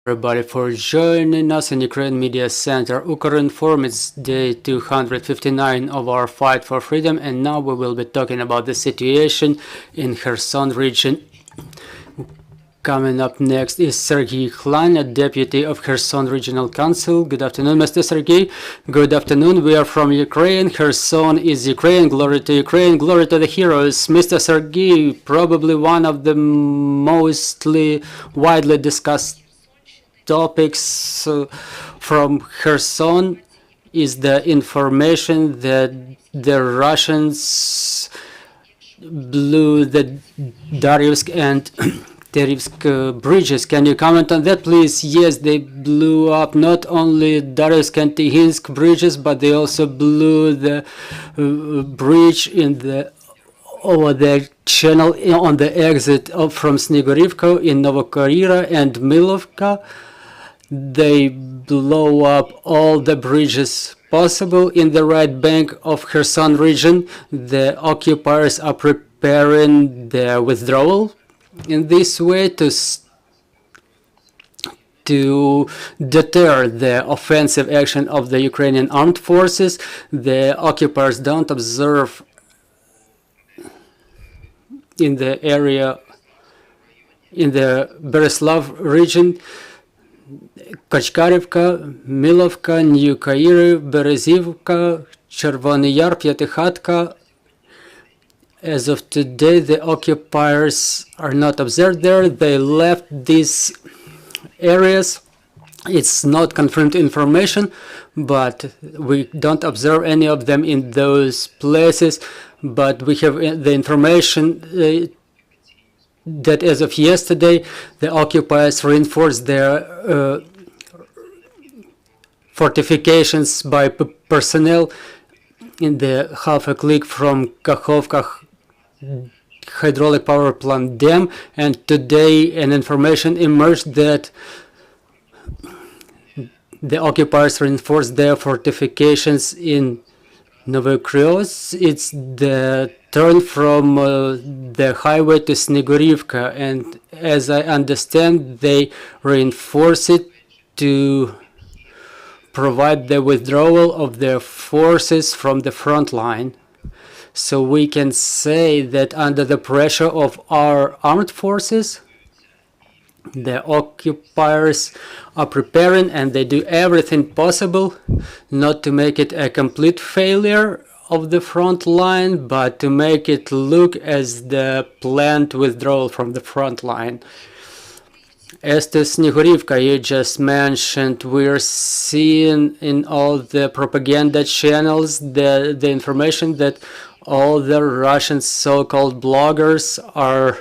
Everybody for joining us in Ukraine Media Center. Ukrinform is day 259 of our fight for freedom, and now we will be talking about the situation in Kherson region. Coming up next is Serhii Khlan, a deputy of Kherson Regional Council. Good afternoon, Mr. Serhii. Good afternoon. We are from Ukraine. Kherson is Ukraine. Glory to Ukraine. Glory to the heroes. Mr. Serhii, probably one of the mostly widely discussed topics from Kherson is the information that the Russians blew the Darivsk and Terivsk bridges. Can you comment on that, please? Yes, they blew up not only Darivsk and Tihinsk bridges, but they also blew the bridge in the over the channel on the exit from Snegorivka in Novokarira and Milovka. They blow up all the bridges possible in the right bank of Kherson region. The occupiers are preparing their withdrawal in this way to deter the offensive action of the Ukrainian armed forces. The occupiers don't observe in the area, in the Bereslav region, Kachkarivka, Milovka, Nyukairi, Berezivka, Chervony Yar, Pyatikhatka. As of today, the occupiers are not observed there. They left these areas. It's not confirmed information, but we don't observe any of them in those places. But we have the information that as of yesterday, the occupiers reinforced their fortifications by personnel in the half a click from Kakhovka hydraulic power plant dam, and today an information emerged that the occupiers reinforced their fortifications in Novokryos. It's the turn from the highway to Snegorivka, and as I understand, they reinforce it to provide the withdrawal of their forces from the front line. So we can say that under the pressure of our armed forces, the occupiers are preparing, and they do everything possible not to make it a complete failure of the front line, but to make it look as the planned withdrawal from the front line. As to Snegorivka, you just mentioned, we're seeing in all the propaganda channels the information that all the Russian so-called bloggers are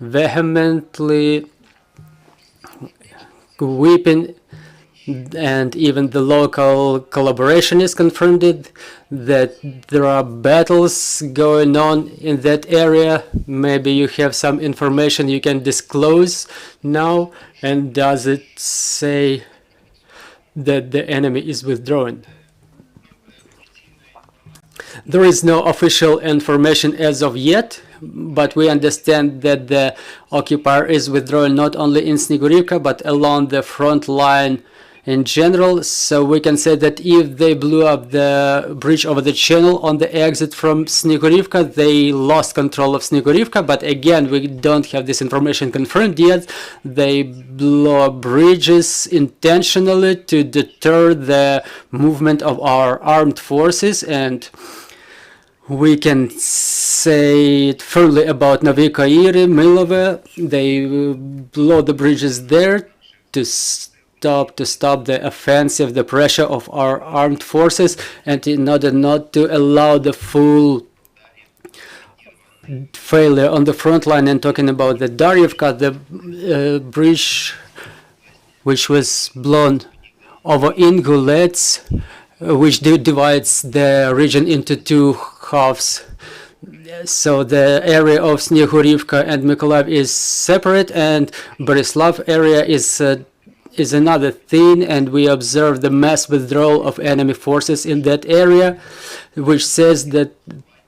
vehemently weeping, and even the local collaboration is confirmed that there are battles going on in that area. Maybe you have some information you can disclose now, and does it say that the enemy is withdrawing? There is no official information as of yet, but we understand that the occupier is withdrawing not only in Snegorivka but along the front line in general. So we can say that if they blew up the bridge over the channel on the exit from Snegorivka, they lost control of Snegorivka. But again, we don't have this information confirmed yet. They blew up bridges intentionally to deter the movement of our armed forces, and we can say it firmly about Novikairi, Milove. They blow the bridges there to stop the offensive, the pressure of our armed forces, and in order not to allow the full failure on the front line. And talking about the Darivka, the bridge which was blown over Ingulets, which divides the region into two halves. So the area of Snegorivka and Mykolaiv is separate, and Bereslav area is another thing, and we observe the mass withdrawal of enemy forces in that area, which says that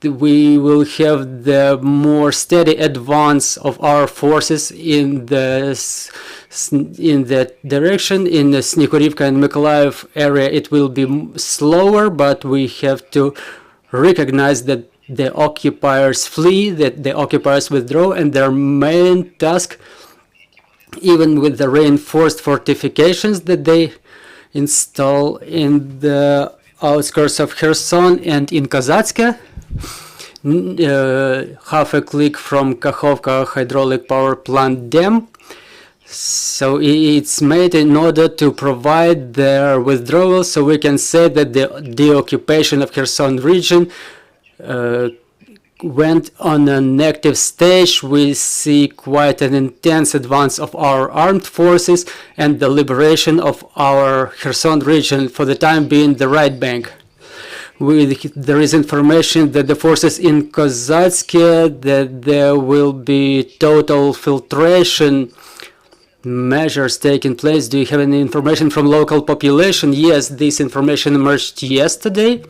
we will have the more steady advance of our forces in the in that direction. In the Snikurivka and Mykolaiv area it will be slower, but we have to recognize that the occupiers flee, that the occupiers withdraw, and their main task, even with the reinforced fortifications that they install in the outskirts of Kherson and in Kazatske, half a click from Kakhovka hydraulic power plant dam. So it's made in order to provide their withdrawal, so we can say that the occupation of Kherson region went on an active stage. We see quite an intense advance of our armed forces and the liberation of our Kherson region, for the time being the right bank. There is information that the forces in Kozatske, that there will be total filtration measures taking place. Do you have any information from local population? Yes, this information emerged yesterday,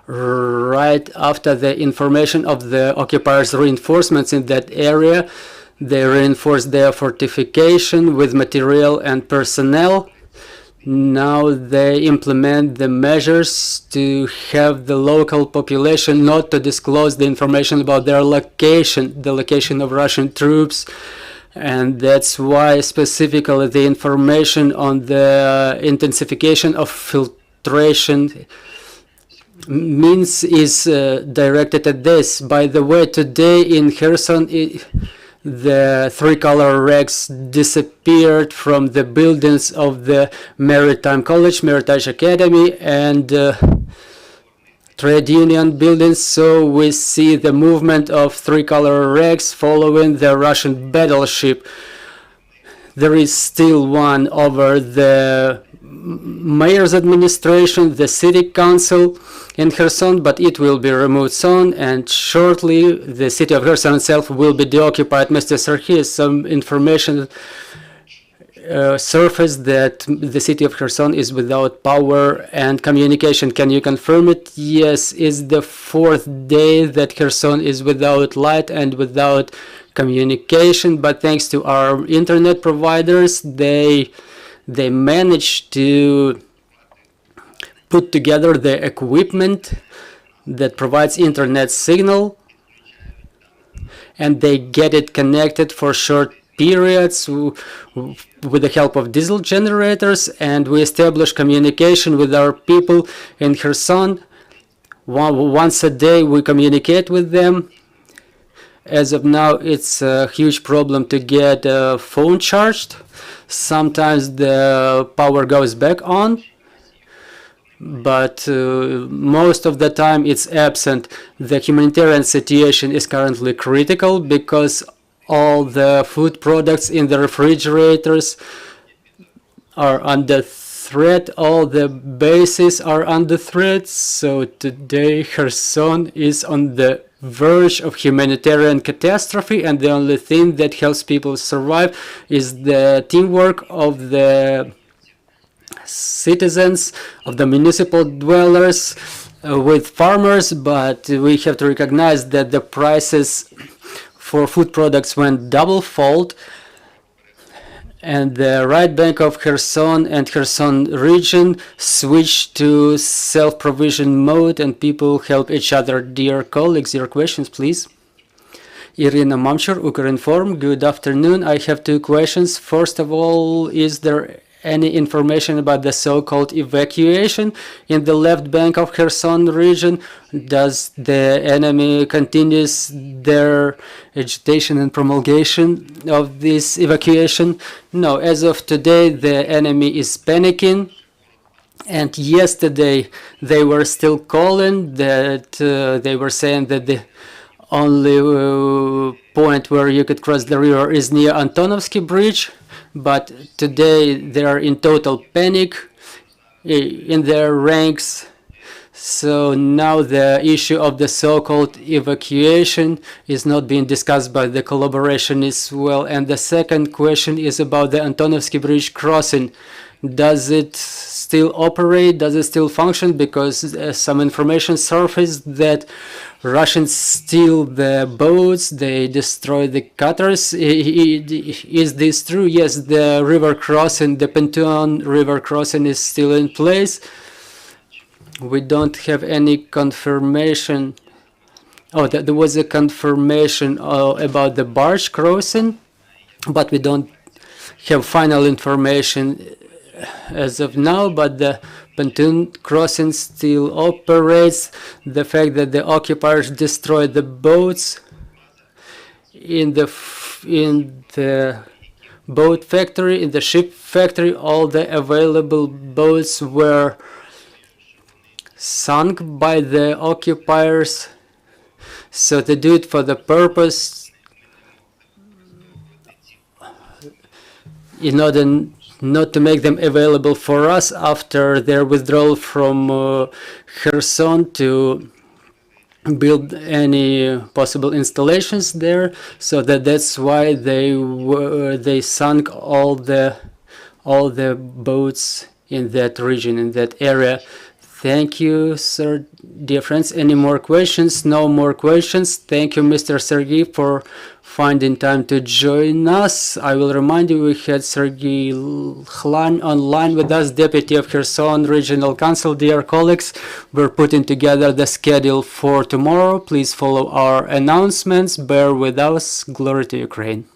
right after the information of the occupiers' reinforcements in that area. They reinforced their fortification with material and personnel. Now they implement the measures to have the local population not to disclose the information about their location, the location of Russian troops. And that's why specifically the information on the intensification of filtration means is directed at this. By the way, today in Kherson, the three-color rags disappeared from the buildings of the Maritime College, Maritime Academy, and trade union buildings. So we see the movement of three-color rags following the Russian battleship. There is still one over the mayor's administration, the city council in Kherson, but it will be removed soon, and shortly the city of Kherson itself will be deoccupied. Mr. Serhii, some information surfaced that the city of Kherson is without power and communication. Can you confirm it? Yes, it's the 4th day that Kherson is without light and without communication, but thanks to our internet providers, they managed to put together the equipment that provides internet signal, and they get it connected for short periods with the help of diesel generators, and we establish communication with our people in Kherson. Once a day we communicate with them. As of now, it's a huge problem to get a phone charged. Sometimes the power goes back on, but most of the time it's absent. The humanitarian situation is currently critical because all the food products in the refrigerators are under threat, all the bases are under threat. So today Kherson is on the verge of humanitarian catastrophe, and the only thing that helps people survive is the teamwork of the citizens, of the municipal dwellers with farmers. But we have to recognize that the prices for food products went double-fold, and the right bank of Kherson and Kherson region switched to self-provision mode, and people help each other. Dear colleagues, your questions, please. Irina Mamchur, Ukrinform. Good afternoon. I have two questions. First of all, is there any information about the so-called evacuation in the left bank of Kherson region? Does the enemy continues their agitation and promulgation of this evacuation? No, as of today the enemy is panicking, and yesterday they were still calling that they were saying that the only point where you could cross the river is near Antonovsky Bridge. But today they are in total panic in their ranks. So now the issue of the so-called evacuation is not being discussed by the collaboration as well. And the second question is about the Antonovsky Bridge crossing. Does it still operate? Does it still function? Because some information surfaced that Russians steal the boats, they destroy the cutters. Is this true? Yes, the river crossing, the Pantheon river crossing is still in place. We don't have any confirmation. Oh, there was a confirmation about the barge crossing, but we don't have final information as of now. But the pontoon crossing still operates. The fact that the occupiers destroyed the boats in the boat factory, in the ship factory, all the available boats were sunk by the occupiers. So they do it for the purpose in order not to make them available for us after their withdrawal from Kherson to build any possible installations there. So that's why they sunk all the boats in that region, in that area. Thank you, sir. Dear friends, any more questions? No more questions. Thank you, Mr. Serhii, for finding time to join us. I will remind you, we had Serhii Khlan online with us, Deputy of Kherson Regional Council. Dear colleagues, we're putting together the schedule for tomorrow. Please follow our announcements. Bear with us. Glory to Ukraine.